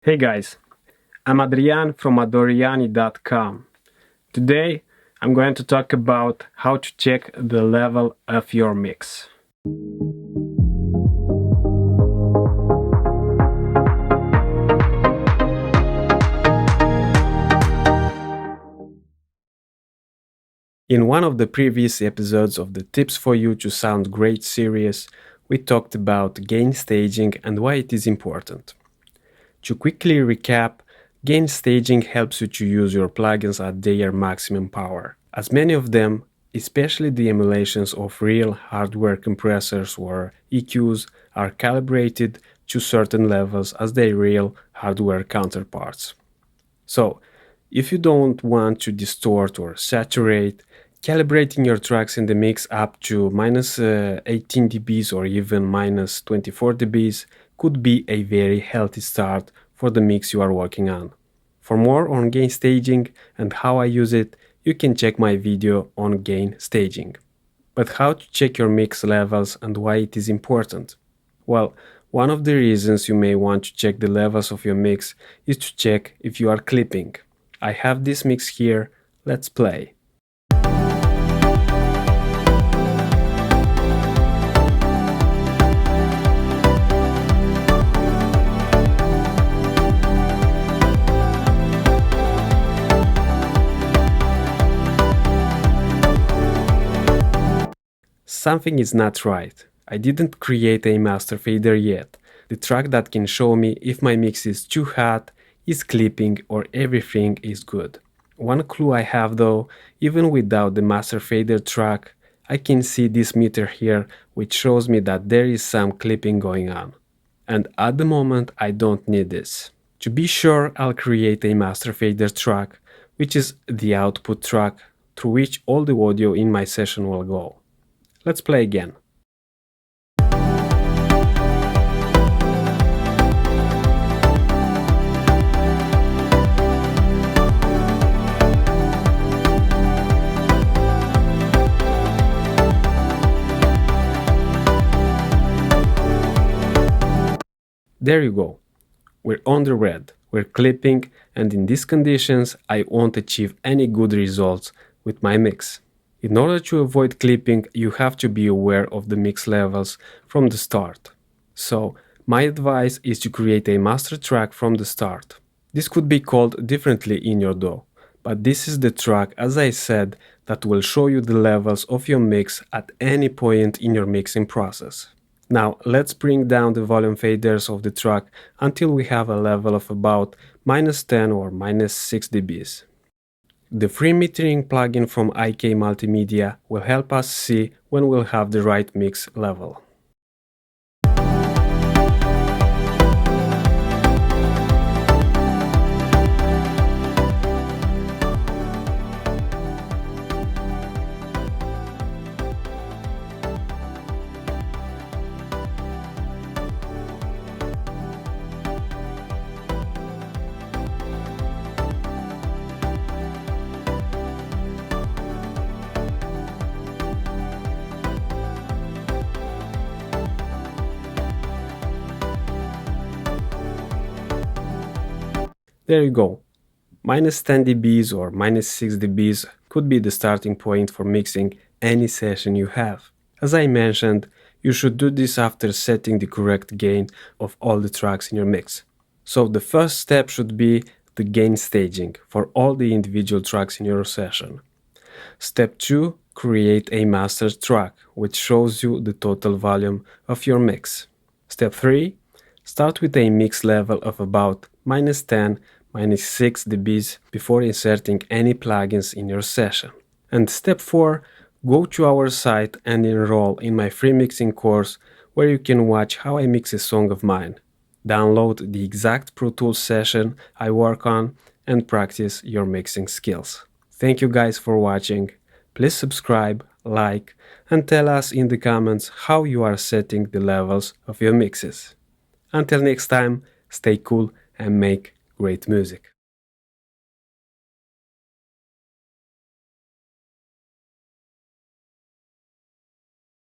Hey guys, I'm Adrian from adoriani.com. Today I'm going to talk about how to check the level of your mix. In one of the previous episodes of the Tips for You to Sound Great series, we talked about gain staging and why it is important. To quickly recap, gain staging helps you to use your plugins at their maximum power, as many of them, especially the emulations of real hardware compressors or EQs, are calibrated to certain levels as their real hardware counterparts. So, if you don't want to distort or saturate, calibrating your tracks in the mix up to minus 18 dBs or even minus 24 dBs could be a very healthy start for the mix you are working on. For more on gain staging and how I use it, you can check my video on gain staging. But how to check your mix levels and why it is important? Well, one of the reasons you may want to check the levels of your mix is to check if you are clipping. I have this mix here, let's play. Something is not right. I didn't create a master fader yet, the track that can show me if my mix is too hot, is clipping, or everything is good. One clue I have though, even without the master fader track, I can see this meter here which shows me that there is some clipping going on. And at the moment I don't need this. To be sure, I'll create a master fader track, which is the output track through which all the audio in my session will go. Let's play again. There you go. We're on the red, we're clipping, and in these conditions I won't achieve any good results with my mix. In order to avoid clipping, you have to be aware of the mix levels from the start. So, my advice is to create a master track from the start. This could be called differently in your DAW, but this is the track, as I said, that will show you the levels of your mix at any point in your mixing process. Now, let's bring down the volume faders of the track until we have a level of about minus 10 or minus 6 dBs. The free metering plugin from IK Multimedia will help us see when we'll have the right mix level. There you go. Minus 10 dBs or minus 6 dBs could be the starting point for mixing any session you have. As I mentioned, you should do this after setting the correct gain of all the tracks in your mix. So the first step should be the gain staging for all the individual tracks in your session. Step 2. Create a master track, which shows you the total volume of your mix. Step 3. Start with a mix level of about minus 10, minus 6 dBs before inserting any plugins in your session. And step 4, go to our site and enroll in my free mixing course where you can watch how I mix a song of mine, download the exact Pro Tools session I work on, and practice your mixing skills. Thank you guys for watching. Please subscribe, like, and tell us in the comments how you are setting the levels of your mixes. Until next time, stay cool and make great music.